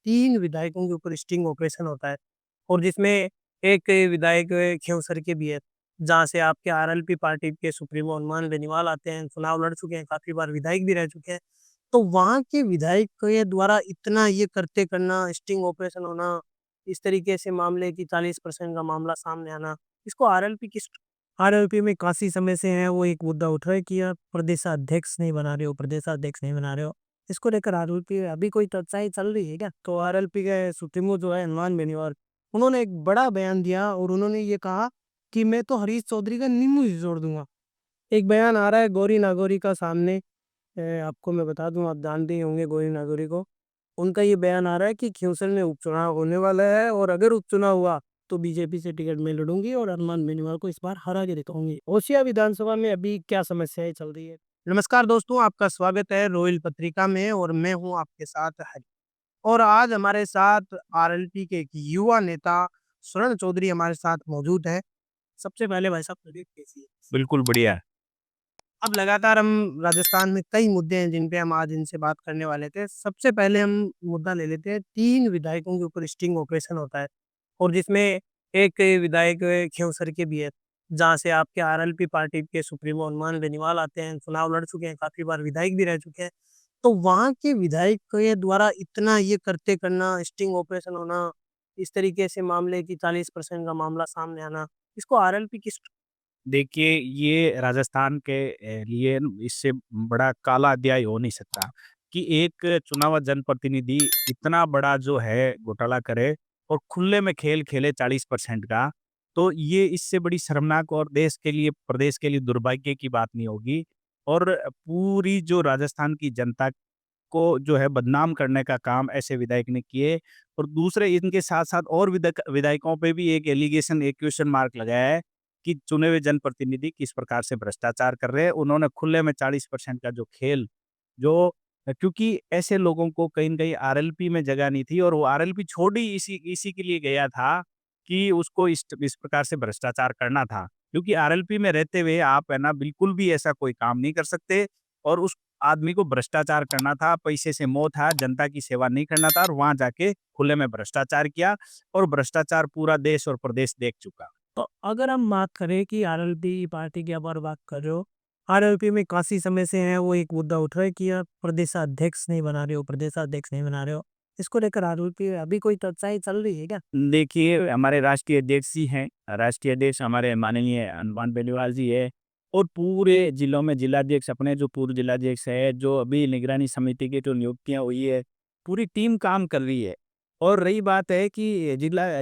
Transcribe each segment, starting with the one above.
3 विधायकों के ऊपर स्टिंग ऑपरेशन होता है और जिसमें एक विधायक खींवसर के भी है, जहाँ से आपके आरएलपी पार्टी के सुप्रीमो हनुमान बेनीवाल आते हैं, चुनाव लड़ चुके हैं, काफ़ी बार विधायक भी रह चुके हैं। तो वहाँ के विधायक के द्वारा इतना ये करते करना, स्टिंग ऑपरेशन होना, इस तरीके से मामले की 40% का मामला सामने आना, इसको आरएलपी में काफ़ी समय से है वो एक मुद्दा उठ रहा है कि आप प्रदेशाध्यक्ष नहीं बना रहे हो, प्रदेशाध्यक्ष नहीं बना रहे हो। इसको लेकर आरएलपी में अभी कोई चर्चाएँ चल रही है क्या? तो आरएलपी के सुप्रीमो जो है हनुमान बेनीवाल, उन्होंने एक बड़ा बयान दिया और उन्होंने ये कहा कि मैं तो हरीश चौधरी का नींबू ही जोड़ दूँगा। एक बयान आ रहा है गौरी नागौरी का सामने। आपको मैं बता दूँ, आप जानते ही होंगे गौरी नागौरी को। उनका ये बयान आ रहा है कि खींवसर में उपचुनाव होने वाला है और अगर उपचुनाव हुआ तो बीजेपी से टिकट मैं लड़ूंगी और हनुमान बेनीवाल को इस बार हरा के दिखाऊंगी। होशिया विधानसभा में अभी क्या समस्याएं चल रही है? नमस्कार दोस्तों, आपका स्वागत है रोयल पत्रिका में और मैं हूं आपके साथ हरी। और आज हमारे साथ आरएलपी के एक युवा नेता स्वर्ण चौधरी हमारे साथ मौजूद है। सबसे पहले भाई साहब, तबीयत कैसी है? बिल्कुल बढ़िया। अब लगातार हम राजस्थान में कई मुद्दे हैं जिन पे हम आज इनसे बात करने वाले थे। सबसे पहले हम मुद्दा ले लेते हैं, 3 विधायकों के ऊपर स्टिंग ऑपरेशन होता है और जिसमें एक विधायक खींवसर के भी है, जहाँ से आपके आरएलपी पार्टी के सुप्रीमो हनुमान बेनीवाल आते हैं, चुनाव लड़ चुके हैं, काफ़ी बार विधायक भी रह चुके हैं। तो वहाँ के विधायक के द्वारा इतना ये करते करना, स्टिंग ऑपरेशन होना, इस तरीके से मामले की 40% का मामला सामने आना, इसको आरएलपी किस देखिए, ये राजस्थान के लिए इससे बड़ा काला अध्याय हो नहीं सकता कि एक चुनाव जनप्रतिनिधि इतना बड़ा जो है घोटाला करे और खुले में खेल खेले 40% का, तो ये इससे बड़ी शर्मनाक और देश के लिए, प्रदेश के लिए दुर्भाग्य की बात नहीं होगी। और पूरी जो राजस्थान की जनता को जो है बदनाम करने का काम ऐसे विधायक ने किए। और दूसरे इनके साथ-साथ और विधायकों पे भी एक एलिगेशन, एक क्वेश्चन मार्क लगाया है कि चुने हुए जनप्रतिनिधि किस प्रकार से भ्रष्टाचार कर रहे हैं। उन्होंने खुले में 40% का जो खेल, जो क्योंकि ऐसे लोगों को कहीं न कहीं आरएलपी में जगह नहीं थी और वो आरएलपी छोड़ ही इसी इसी के लिए गया था कि उसको इस प्रकार से भ्रष्टाचार करना था। क्योंकि आरएलपी में रहते हुए आप है ना बिल्कुल भी ऐसा कोई काम नहीं कर सकते और उस आदमी को भ्रष्टाचार करना था, पैसे से मोह था, जनता की सेवा नहीं करना था और वहाँ जाके खुले में भ्रष्टाचार किया और भ्रष्टाचार पूरा देश और प्रदेश देख चुका। तो अगर हम बात करें कि आरएलपी पार्टी की आप और बात कर रहे हो, आरएलपी में काफ़ी समय से है वो एक मुद्दा उठ रहा है कि आप प्रदेशाध्यक्ष नहीं बना रहे हो, प्रदेशाध्यक्ष नहीं बना रहे हो। इसको लेकर आरएलपी में अभी कोई चर्चाएँ चल रही है क्या? देखिए, हमारे राष्ट्रीय अध्यक्ष ही हैं, राष्ट्रीय अध्यक्ष हमारे माननीय हनुमान बेनीवाल जी है और पूरे जिलों में जिलाध्यक्ष अपने जो पूर्व जिलाध्यक्ष है, जो अभी निगरानी समिति की जो नियुक्तियाँ हुई है, पूरी टीम काम कर रही है। और रही बात है कि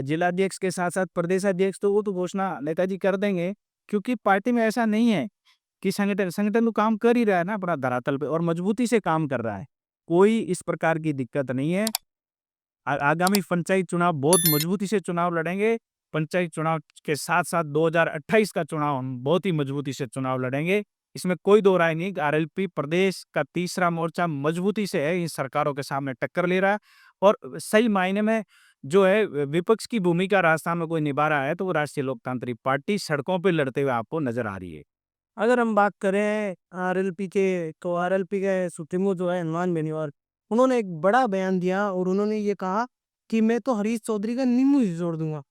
जिलाध्यक्ष के साथ-साथ प्रदेशाध्यक्ष तो वो तो घोषणा नेताजी कर देंगे, क्योंकि पार्टी में ऐसा नहीं है कि संगठन संगठन तो काम कर ही रहा है ना अपना धरातल पे और मजबूती से काम कर रहा है। कोई इस प्रकार की दिक्कत नहीं है। आगामी पंचायत चुनाव बहुत मजबूती से चुनाव लड़ेंगे। पंचायत चुनाव के साथ-साथ 2028 का चुनाव हम बहुत ही मजबूती से चुनाव लड़ेंगे। इसमें कोई दो राय नहीं। आरएलपी प्रदेश का तीसरा मोर्चा मजबूती से है, इन सरकारों के सामने टक्कर ले रहा है और सही मायने में जो है विपक्ष की भूमिका राजस्थान में कोई निभा रहा है, तो वो राष्ट्रीय लोकतांत्रिक पार्टी सड़कों पे लड़ते हुए आपको नज़र आ रही है। अगर हम बात करें आरएलपी के, तो आरएलपी के सुप्रीमो जो है हनुमान बेनीवाल, उन्होंने एक बड़ा बयान दिया और उन्होंने ये कहा कि मैं तो हरीश चौधरी का नींबू ही जोड़ दूँगा।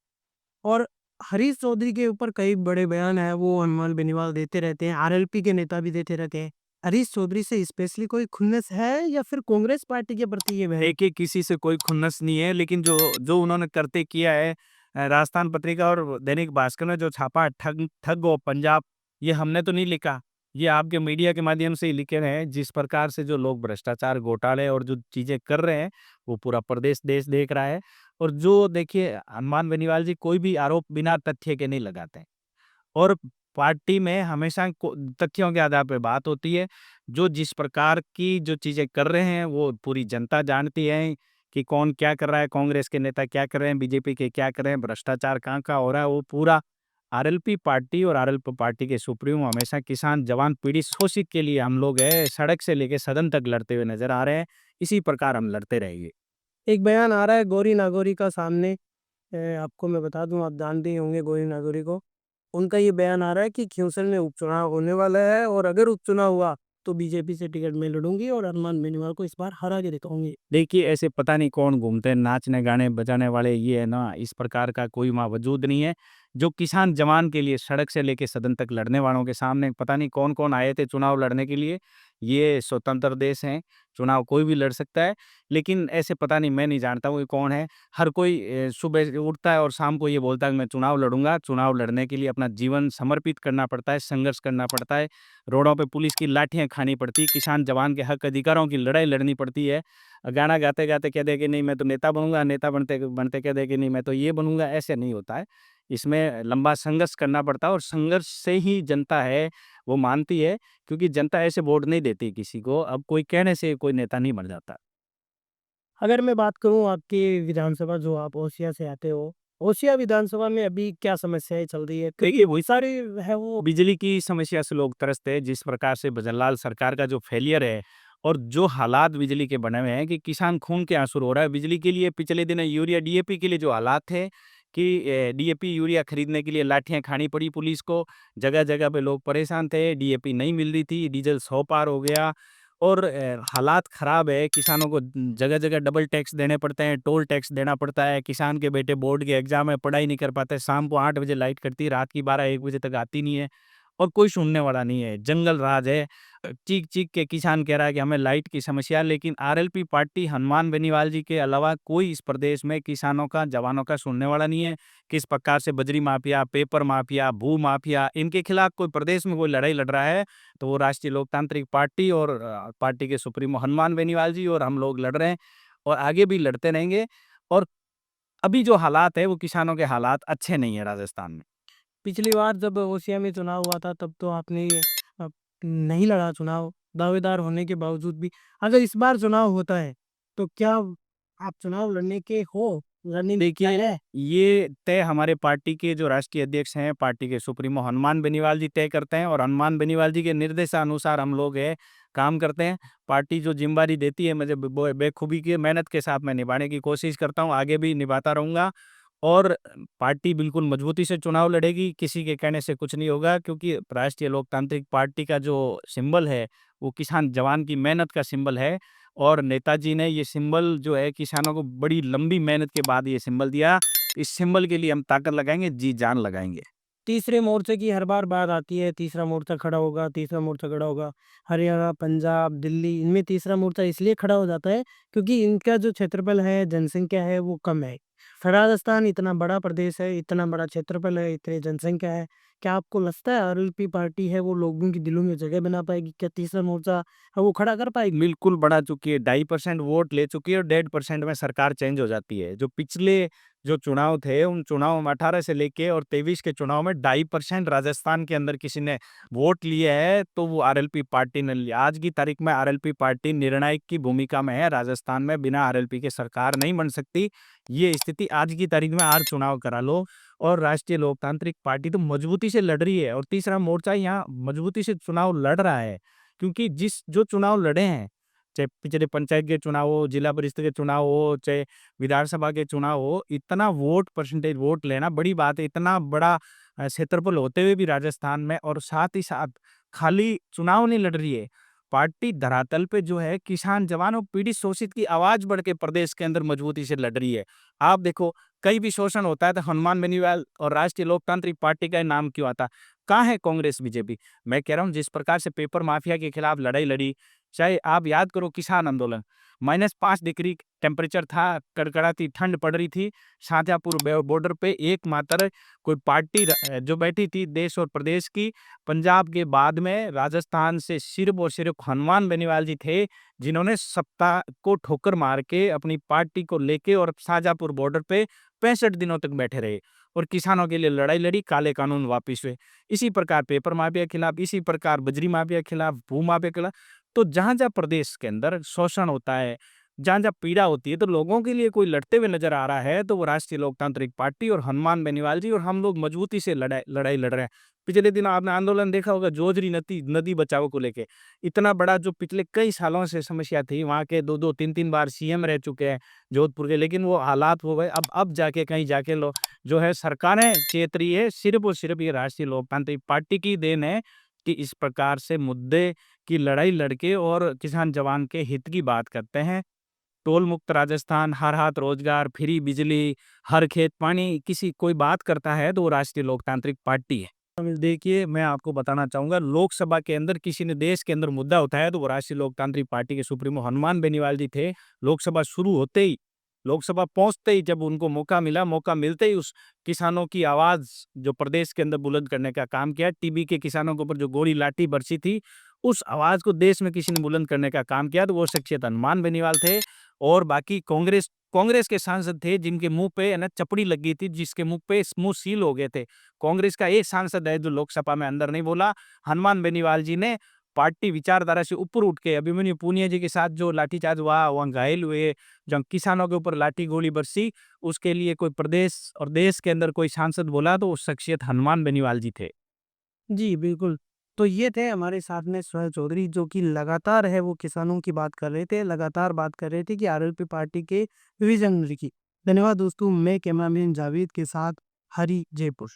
और हरीश चौधरी के ऊपर कई बड़े बयान हैं, वो हनुमान बेनीवाल देते रहते हैं, आरएलपी के नेता भी देते रहते हैं। हरीश चौधरी से स्पेशली कोई खुन्नस है या फिर कांग्रेस पार्टी के प्रति ये बहस? देखिए, किसी से कोई खुन्नस नहीं है, लेकिन जो जो उन्होंने करते किया है, राजस्थान पत्रिका और दैनिक भास्कर में जो छापा है, ठग ठग ऑफ पंजाब, ये हमने तो नहीं लिखा। ये आपके मीडिया के माध्यम से ही लिखे रहे हैं। जिस प्रकार से जो लोग भ्रष्टाचार, घोटाले और जो चीज़ें कर रहे हैं, वो पूरा प्रदेश देश देख रहा है। और जो देखिए, हनुमान बेनीवाल जी कोई भी आरोप बिना तथ्य के नहीं लगाते हैं। और पार्टी में हमेशा को तथ्यों के आधार पे बात होती है। जो जिस प्रकार की जो चीज़ें कर रहे हैं, वो पूरी जनता जानती है कि कौन क्या कर रहा है, कांग्रेस के नेता क्या कर रहे हैं, बीजेपी के क्या कर रहे हैं, भ्रष्टाचार कहाँ-कहाँ हो रहा है, वो पूरा आरएलपी पार्टी और आरएलपी पार्टी के सुप्रीमो हमेशा किसान, जवान, पीड़ित, शोषित के लिए हम लोग हैं, सड़क से लेके सदन तक लड़ते हुए नज़र आ रहे हैं। इसी प्रकार हम लड़ते रहेंगे। एक बयान आ रहा है गौरी नागौरी का सामने। आपको मैं बता दूँ, आप जानते ही होंगे गौरी नागौरी को। उनका ये बयान आ रहा है कि खींवसर में उपचुनाव होने वाला है और अगर उपचुनाव हुआ तो बीजेपी से टिकट मैं लड़ूँगी और हनुमान बेनीवाल को इस बार हरा के दिखाऊँगी। देखिए, ऐसे पता नहीं कौन घूमते हैं, नाचने, गाने बजाने वाले, ये है ना, इस प्रकार का कोई वहाँ वजूद नहीं है। जो किसान जवान के लिए सड़क से लेके सदन तक लड़ने वालों के सामने पता नहीं कौन-कौन आए थे चुनाव लड़ने के लिए। ये स्वतंत्र देश है, चुनाव कोई भी लड़ सकता है, लेकिन ऐसे पता नहीं, मैं नहीं जानता वो कौन है। हर कोई सुबह उठता है और शाम को ये बोलता है कि मैं चुनाव लड़ूँगा। चुनाव लड़ने के लिए अपना जीवन समर्पित करना पड़ता है, संघर्ष करना पड़ता है, रोडों पे पुलिस की लाठियाँ खानी पड़ती है, किसान जवान के हक अधिकारों की लड़ाई लड़नी पड़ती है। गाना गाते-गाते कह दे कि नहीं मैं तो नेता बनूँगा, नेता बनते कह दे कि नहीं मैं तो ये बनूँगा, ऐसे नहीं होता है। इसमें लंबा संघर्ष करना पड़ता है और संघर्ष से ही जनता है, वो मानती है, क्योंकि जनता ऐसे वोट नहीं देती किसी को। अब कोई कहने से कोई नेता नहीं बन जाता। अगर मैं बात करूँ आपकी विधानसभा जो आप ओसिया से आते हो, ओसिया विधानसभा में अभी क्या समस्याएँ चल रही है? क्योंकि वही सारी है वो बिजली की समस्या से लोग त्रस्त है, जिस प्रकार से भजनलाल सरकार का जो फेलियर है और जो हालात बिजली के बने हुए हैं कि किसान खून के आंसू रो रहा है। बिजली के लिए पिछले दिनों यूरिया डीएपी के लिए जो हालात थे कि डीएपी यूरिया खरीदने के लिए लाठियां खानी पड़ी पुलिस को, जगह जगह पे लोग परेशान थे, डीएपी नहीं मिल रही थी, डीजल 100 पार हो गया और हालात खराब है। किसानों को जगह जगह डबल टैक्स देने पड़ते हैं, टोल टैक्स देना पड़ता है। किसान के बेटे बोर्ड के एग्जाम में पढ़ाई नहीं कर पाते, शाम को 8 बजे लाइट कटती है, रात की 12-1 बजे तक आती नहीं है और कोई सुनने वाला नहीं है। जंगल राज है। चीख-चीख के किसान कह रहा है कि हमें लाइट की समस्या है, लेकिन आरएलपी पार्टी हनुमान बेनीवाल जी के अलावा कोई इस प्रदेश में किसानों का, जवानों का सुनने वाला नहीं है। किस प्रकार से बजरी माफिया, पेपर माफिया, भू माफिया, इनके खिलाफ कोई प्रदेश में कोई लड़ाई लड़ रहा है, तो वो राष्ट्रीय लोकतांत्रिक पार्टी और पार्टी के सुप्रीमो हनुमान बेनीवाल जी और हम लोग लड़ रहे हैं और आगे भी लड़ते रहेंगे। और अभी जो हालात है, वो किसानों के हालात अच्छे नहीं है राजस्थान में। पिछली बार जब ओसिया में चुनाव हुआ था तब तो आपने अ, नहीं लड़ा चुनाव, दावेदार होने के बावजूद भी। अगर इस बार चुनाव होता है, तो क्या आप चुनाव लड़ने के हो? रणनीति क्या देखिए, है? ये तय हमारे पार्टी के जो राष्ट्रीय अध्यक्ष हैं, पार्टी के सुप्रीमो हनुमान बेनीवाल जी तय करते हैं और हनुमान बेनीवाल जी के निर्देशानुसार हम लोग काम करते हैं। पार्टी जो ज़िम्मेदारी देती है मुझे ब बेखूबी के मेहनत के साथ मैं निभाने की कोशिश करता हूँ, आगे भी निभाता रहूँगा और पार्टी बिल्कुल मजबूती से चुनाव लड़ेगी, किसी के कहने से कुछ नहीं होगा, क्योंकि राष्ट्रीय लोकतांत्रिक पार्टी का जो सिंबल है, वो किसान जवान की मेहनत का सिंबल है और नेताजी ने ये सिंबल जो है किसानों को बड़ी लंबी मेहनत के बाद ये सिंबल दिया। इस सिंबल के लिए हम ताकत लगाएँगे, जी जान लगाएँगे। तीसरे मोर्चे की हर बार बात आती है, तीसरा मोर्चा खड़ा होगा, तीसरा मोर्चा खड़ा होगा। हरियाणा, पंजाब, दिल्ली इनमें तीसरा मोर्चा इसलिए खड़ा हो जाता है क्योंकि इनका जो क्षेत्रफल है, जनसंख्या है वो कम है। राजस्थान इतना बड़ा प्रदेश है, इतना बड़ा क्षेत्रफल है, इतनी जनसंख्या है। क्या आपको लगता है आरएलपी पार्टी है वो लोगों के दिलों में जगह बना पाएगी? क्या तीसरा मोर्चा है वो खड़ा कर पाएगी? बिल्कुल बढ़ा चुकी है, 2.5% वोट ले चुकी है और 1.5% में सरकार चेंज हो जाती है। जो पिछले जो चुनाव थे, उन चुनाव में 18 से लेके और 23 के चुनाव में 2.5% राजस्थान के अंदर किसी ने वोट लिए है, तो वो आरएलपी पार्टी ने लिया। आज की तारीख में आरएलपी पार्टी निर्णायक की भूमिका में है राजस्थान में, बिना आरएलपी के सरकार नहीं बन सकती। ये स्थिति आज की तारीख में आज चुनाव करा लो और राष्ट्रीय लोकतांत्रिक पार्टी तो मजबूती से लड़ रही है और तीसरा मोर्चा यहाँ मजबूती से चुनाव लड़ रहा है। क्योंकि जिस जो चुनाव लड़े हैं, चाहे पिछले पंचायत के चुनाव हो, जिला परिषद के चुनाव हो, चाहे विधानसभा के चुनाव हो, इतना वोट परसेंटेज वोट लेना बड़ी बात है। इतना बड़ा क्षेत्रफल होते हुए भी राजस्थान में और साथ ही साथ खाली चुनाव नहीं लड़ रही है, पार्टी धरातल पे जो है किसान जवान और पीड़ित शोषित की आवाज़ बढ़ के प्रदेश के अंदर मजबूती से लड़ रही है। आप देखो, कहीं भी शोषण होता है तो हनुमान बेनीवाल और राष्ट्रीय लोकतांत्रिक पार्टी का ही नाम क्यों आता है? कहाँ है कांग्रेस, बीजेपी? मैं कह रहा हूँ जिस प्रकार से पेपर माफिया के खिलाफ लड़ाई लड़ी, चाहे आप याद करो किसान आंदोलन, -5 डिग्री टेम्परेचर था, कड़कड़ाती ठंड पड़ रही थी, शाहजहाँपुर बॉर्डर पे एकमात्र कोई पार्टी जो बैठी थी देश और प्रदेश की, पंजाब के बाद में राजस्थान से सिर्फ और सिर्फ हनुमान बेनीवाल जी थे, जिन्होंने सत्ता को ठोकर मार के अपनी पार्टी को लेके और शाहजहाँपुर बॉर्डर पे 65 दिनों तक बैठे रहे और किसानों के लिए लड़ाई लड़ी, काले कानून वापिस हुए। इसी प्रकार पेपर माफिया के खिलाफ, इसी प्रकार बजरी माफिया के खिलाफ, भू माफिया के खिलाफ। तो जहाँ-जहाँ प्रदेश के अंदर शोषण होता है, जहाँ-जहाँ पीड़ा होती है, तो लोगों के लिए कोई लड़ते हुए नज़र आ रहा है, तो वो राष्ट्रीय लोकतांत्रिक पार्टी और हनुमान बेनीवाल जी और हम लोग मजबूती से लड़ाई लड़ रहे हैं। पिछले दिनों आपने आंदोलन देखा होगा जोजरी नदी नदी बचाओ को लेके। इतना बड़ा जो पिछले कई सालों से समस्या थी, वहाँ के 2-2, 3-3 बार सीएम रह चुके हैं जोधपुर के, लेकिन वो हालात हो गए। अब जाके कहीं जाके लो जो है सरकारें चेत रही है, सिर्फ़ और सिर्फ़ ये राष्ट्रीय लोकतांत्रिक पार्टी की देन है कि इस प्रकार से मुद्दे की लड़ाई लड़के और किसान जवान के हित की बात करते हैं। टोल मुक्त राजस्थान, हर हाथ रोजगार, फ्री बिजली, हर खेत पानी, किसी कोई बात करता है तो वो राष्ट्रीय लोकतांत्रिक पार्टी है। देखिए, मैं आपको बताना चाहूँगा, लोकसभा के अंदर किसी ने देश के अंदर मुद्दा उठाया तो वो राष्ट्रीय लोकतांत्रिक पार्टी के सुप्रीमो हनुमान बेनीवाल जी थे। लोकसभा शुरू होते ही, लोकसभा पहुँचते ही जब उनको मौका मिला, मौका मिलते ही उस किसानों की आवाज़ जो प्रदेश के अंदर बुलंद करने का काम किया। टीबी के किसानों के ऊपर जो गोली लाठी बरसी थी, उस आवाज़ को देश में किसी ने बुलंद करने का काम किया तो वो शख्सियत हनुमान बेनीवाल थे। और बाकी कांग्रेस कांग्रेस के सांसद थे जिनके मुँह पे है ना चपड़ी लग गई थी, जिसके मुँह पे मुँह सील हो गए थे। कांग्रेस का एक सांसद है जो लोकसभा में अंदर नहीं बोला। हनुमान बेनीवाल जी ने पार्टी विचारधारा से ऊपर उठ के अभिमन्यु पूनिया जी के साथ जो लाठीचार्ज हुआ, वहाँ घायल हुए, जहाँ किसानों के ऊपर लाठी गोली बरसी, उसके लिए कोई प्रदेश और देश के अंदर कोई सांसद बोला तो वो शख्सियत हनुमान बेनीवाल जी थे। जी, बिल्कुल। तो ये थे हमारे साथ में सोहेल चौधरी, जो कि लगातार है वो किसानों की बात कर रहे थे, लगातार बात कर रहे थे कि आरएलपी पार्टी के विज़नरी की। धन्यवाद दोस्तों, मैं कैमरामैन जावेद के साथ हरी जयपुर।